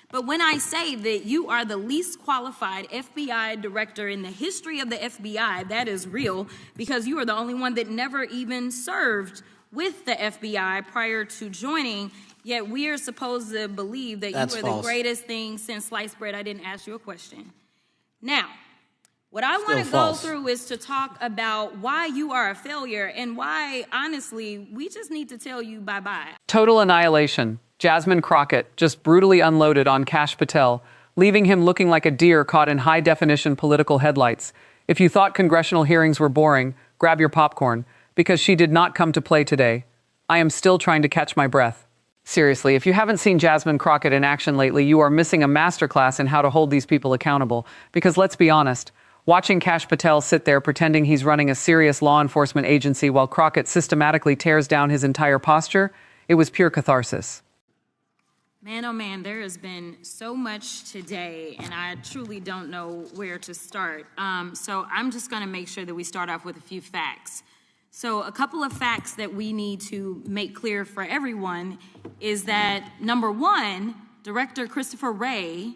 But when I say that you are the least qualified FBI director in the history of the FBI, that is real, because you are the only one that never even served with the FBI prior to joining, yet we are supposed to believe that you are the greatest thing since sliced bread. I didn't ask you a question. Now, what I want to go through is to talk about why you are a failure and why, honestly, we just need to tell you bye-bye. Total annihilation. Jasmine Crockett just brutally unloaded on Kash Patel, leaving him looking like a deer caught in high-definition political headlights. If you thought congressional hearings were boring, grab your popcorn, because she did not come to play today. I am still trying to catch my breath. Seriously, if you haven't seen Jasmine Crockett in action lately, you are missing a masterclass in how to hold these people accountable. Because let's be honest, watching Kash Patel sit there pretending he's running a serious law enforcement agency while Crockett systematically tears down his entire posture, it was pure catharsis. Man, oh man, there has been so much today, and I truly don't know where to start. So I'm just going to make sure that we start off with a few facts. So a couple of facts that we need to make clear for everyone is that, number one, Director Christopher Wray,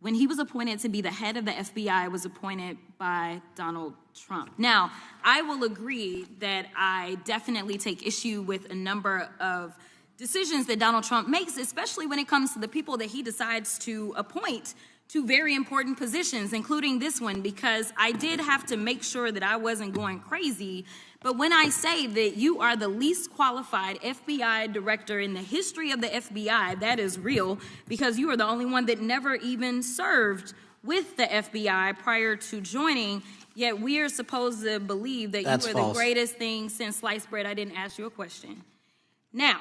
when he was appointed to be the head of the FBI, was appointed by Donald Trump. Now, I will agree that I definitely take issue with a number of decisions that Donald Trump makes, especially when it comes to the people that he decides to appoint to very important positions, including this one, because I did have to make sure that I wasn't going crazy. But when I say that you are the least qualified FBI director in the history of the FBI, that is real, because you are the only one that never even served with the FBI prior to joining, yet we are supposed to believe that you are the greatest thing since sliced bread. I didn't ask you a question. Now,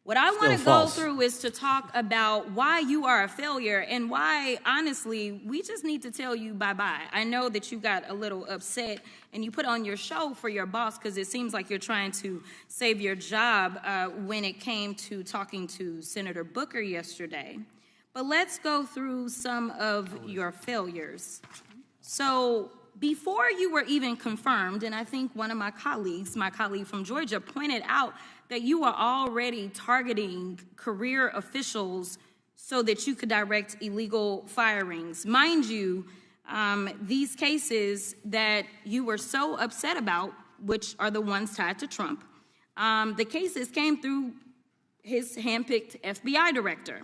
what I want to go through is to talk about why you are a failure and why, honestly, we just need to tell you bye-bye. I know that you got a little upset and you put on your show for your boss because it seems like you're trying to save your job when it came to talking to Senator Booker yesterday. But let's go through some of your failures. So before you were even confirmed, and I think one of my colleague from Georgia, pointed out that you are already targeting career officials so that you could direct illegal firings. Mind you, these cases that you were so upset about, which are the ones tied to Trump, the cases came through his handpicked FBI director.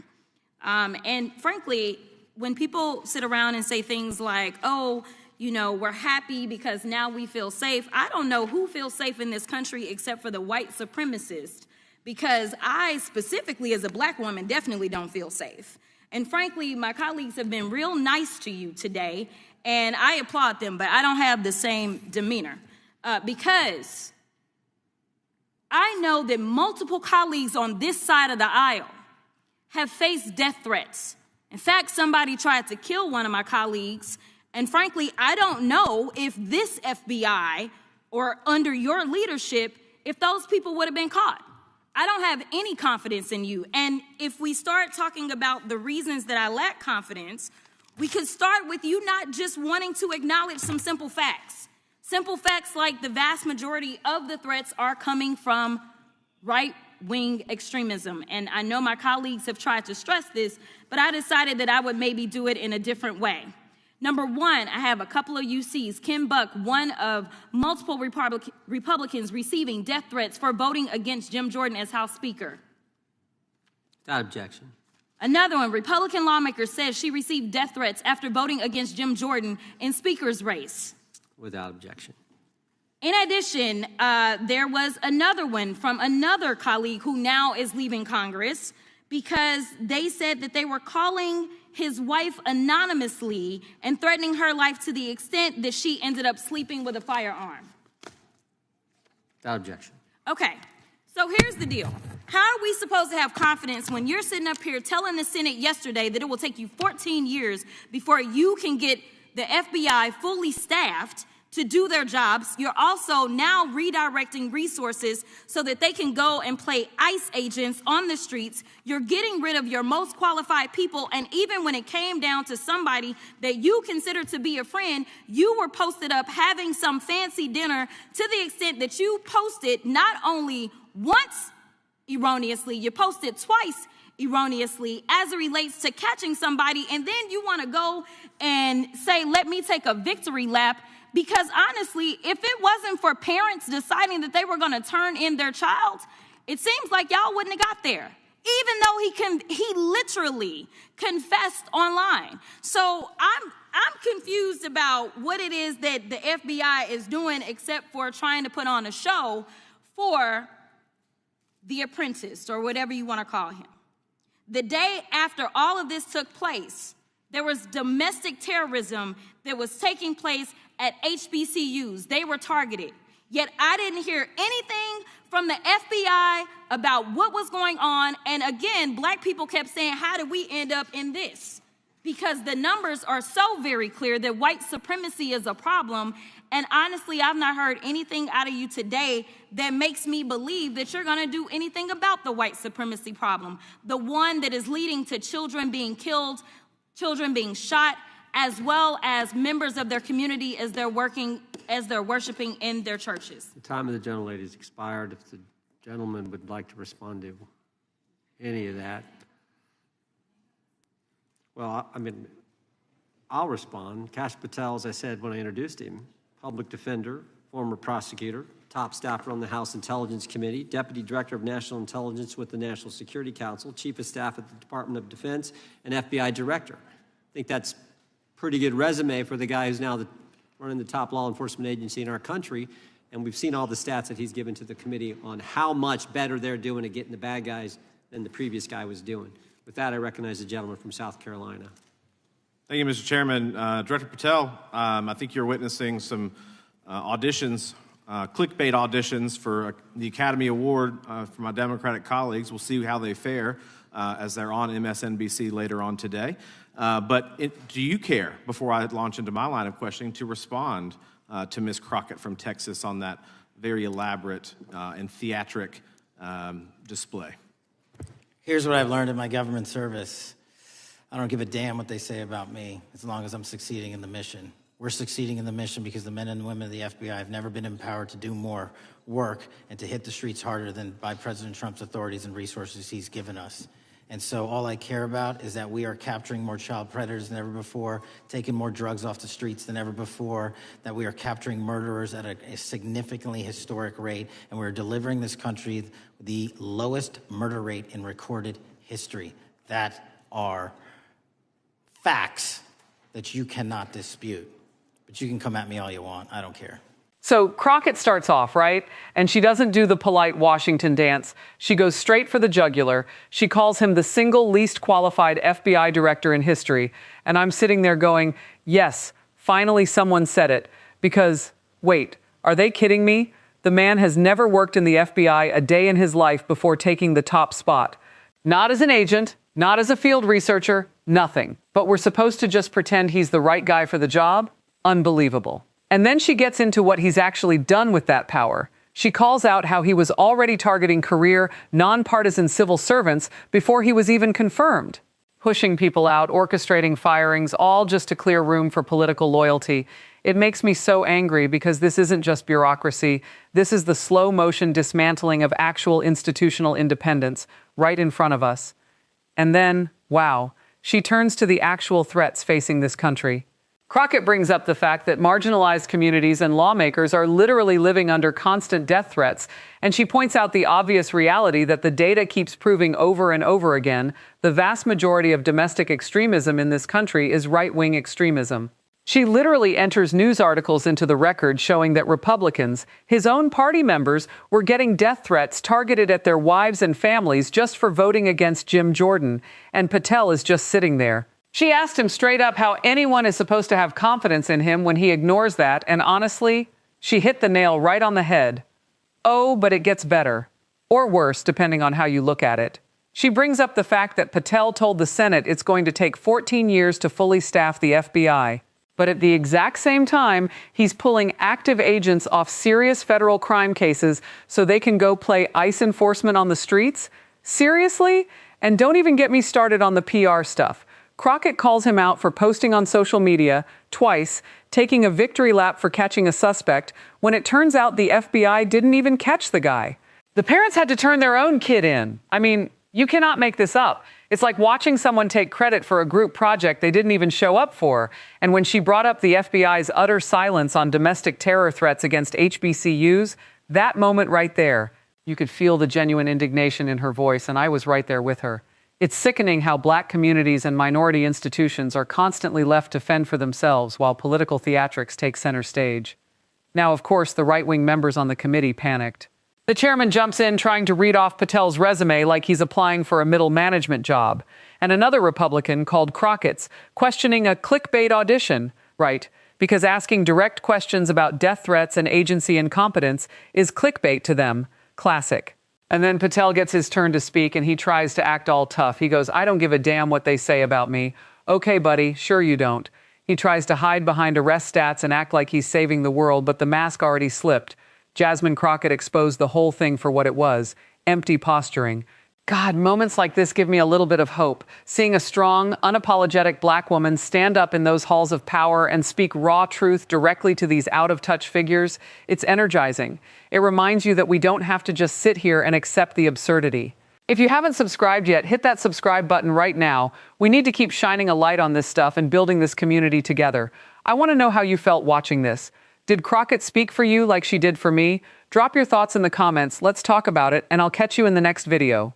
And frankly, when people sit around and say things like, oh, you know, we're happy because now we feel safe. I don't know who feels safe in this country except for the white supremacists, because I specifically as a black woman definitely don't feel safe. And frankly, my colleagues have been real nice to you today, and I applaud them, but I don't have the same demeanor because I know that multiple colleagues on this side of the aisle have faced death threats. In fact, somebody tried to kill one of my colleagues. And frankly, I don't know if this FBI or under your leadership, if those people would have been caught. I don't have any confidence in you. And if we start talking about the reasons that I lack confidence, we could start with you not just wanting to acknowledge some simple facts. Simple facts like the vast majority of the threats are coming from right-wing extremism. And I know my colleagues have tried to stress this, but I decided that I would maybe do it in a different way. Number one, I have a couple of UCs. Kim Buck, one of multiple Republicans receiving death threats for voting against Jim Jordan as House Speaker. Without objection. Another one, Republican lawmaker says she received death threats after voting against Jim Jordan in Speaker's race. Without objection. In addition, there was another one from another colleague who now is leaving Congress because they said that they were calling his wife anonymously and threatening her life to the extent that she ended up sleeping with a firearm. Without objection. Okay, so here's the deal. How are we supposed to have confidence when you're sitting up here telling the Senate yesterday that it will take you 14 years before you can get the FBI fully staffed to do their jobs? You're also now redirecting resources so that they can go and play ICE agents on the streets. You're getting rid of your most qualified people. And even when it came down to somebody that you consider to be a friend, you were posted up having some fancy dinner to the extent that you posted not only once erroneously, you posted twice erroneously as it relates to catching somebody, and then you want to go and say, let me take a victory lap, because honestly, if it wasn't for parents deciding that they were going to turn in their child, it seems like y'all wouldn't have got there, even though he literally confessed online. So I'm confused about what it is that the FBI is doing, except for trying to put on a show for the apprentice, or whatever you want to call him. The day after all of this took place, there was domestic terrorism that was taking place at HBCUs. They were targeted. Yet I didn't hear anything from the FBI about what was going on. And again, black people kept saying, how did we end up in this? Because the numbers are so very clear that white supremacy is a problem. And honestly, I've not heard anything out of you today that makes me believe that you're going to do anything about the white supremacy problem, the one that is leading to children being killed, children being shot, as well as members of their community as they're worshiping in their churches. The time of the gentlelady has expired. If the gentleman would like to respond to any of that. Well, I mean, I'll respond. Kash Patel, as I said when I introduced him, public defender, former prosecutor, top staffer on the House Intelligence Committee, Deputy Director of National Intelligence with the National Security Council, Chief of Staff at the Department of Defense, and FBI Director. I think that's a pretty good resume for the guy who's now running the top law enforcement agency in our country. And we've seen all the stats that he's given to the committee on how much better they're doing at getting the bad guys than the previous guy was doing. With that, I recognize the gentleman from South Carolina. Thank you, Mr. Chairman. Director Patel, I think you're witnessing some auditions, clickbait auditions for the Academy Award for my Democratic colleagues. We'll see how they fare as they're on MSNBC later on today. But do you care, before I launch into my line of questioning, to respond to Ms. Crockett from Texas on that very elaborate and theatric display? Here's what I've learned in my government service. I don't give a damn what they say about me as long as I'm succeeding in the mission. We're succeeding in the mission because the men and women of the FBI have never been empowered to do more work and to hit the streets harder than by President Trump's authorities and resources he's given us. And so all I care about is that we are capturing more child predators than ever before, taking more drugs off the streets than ever before, that we are capturing murderers at a significantly historic rate, and we're delivering this country the lowest murder rate in recorded history. That are facts that you cannot dispute. But you can come at me all you want. I don't care. So Crockett starts off, right? And she doesn't do the polite Washington dance. She goes straight for the jugular. She calls him the single least qualified FBI director in history. And I'm sitting there going, yes, finally someone said it. Because, wait, are they kidding me? The man has never worked in the FBI a day in his life before taking the top spot. Not as an agent, not as a field researcher, nothing. But we're supposed to just pretend he's the right guy for the job? Unbelievable. And then she gets into what he's actually done with that power. She calls out how he was already targeting career, nonpartisan civil servants before he was even confirmed. Pushing people out, orchestrating firings, all just to clear room for political loyalty. It makes me so angry because this isn't just bureaucracy. This is the slow motion dismantling of actual institutional independence right in front of us. And then, wow, she turns to the actual threats facing this country. Crockett brings up the fact that marginalized communities and lawmakers are literally living under constant death threats, and she points out the obvious reality that the data keeps proving over and over again. The vast majority of domestic extremism in this country is right-wing extremism. She literally enters news articles into the record showing that Republicans, his own party members, were getting death threats targeted at their wives and families just for voting against Jim Jordan, and Patel is just sitting there. She asked him straight up how anyone is supposed to have confidence in him when he ignores that, and honestly, she hit the nail right on the head. Oh, but it gets better. Or worse, depending on how you look at it. She brings up the fact that Patel told the Senate it's going to take 14 years to fully staff the FBI. But at the exact same time, he's pulling active agents off serious federal crime cases so they can go play ICE enforcement on the streets? Seriously? And don't even get me started on the PR stuff. Crockett calls him out for posting on social media twice, taking a victory lap for catching a suspect, when it turns out the FBI didn't even catch the guy. The parents had to turn their own kid in. I mean, You cannot make this up. It's like watching someone take credit for a group project they didn't even show up for. And when she brought up the FBI's utter silence on domestic terror threats against HBCUs, that moment right there, you could feel the genuine indignation in her voice, and I was right there with her. It's sickening how black communities and minority institutions are constantly left to fend for themselves while political theatrics take center stage. Now, of course, the right-wing members on the committee panicked. The chairman jumps in trying to read off Patel's resume like he's applying for a middle management job. And another Republican, called Crockett's, questioning a clickbait audition, right? Because asking direct questions about death threats and agency incompetence is clickbait to them. Classic. And then Patel gets his turn to speak and he tries to act all tough. He goes, "I don't give a damn what they say about me." "Okay, buddy, sure you don't." He tries to hide behind arrest stats and act like he's saving the world, but the mask already slipped. Jasmine Crockett exposed the whole thing for what it was, empty posturing. God, moments like this give me a little bit of hope. Seeing a strong, unapologetic black woman stand up in those halls of power and speak raw truth directly to these out-of-touch figures, it's energizing. It reminds you that we don't have to just sit here and accept the absurdity. If you haven't subscribed yet, hit that subscribe button right now. We need to keep shining a light on this stuff and building this community together. I want to know how you felt watching this. Did Crockett speak for you like she did for me? Drop your thoughts in the comments, let's talk about it, and I'll catch you in the next video.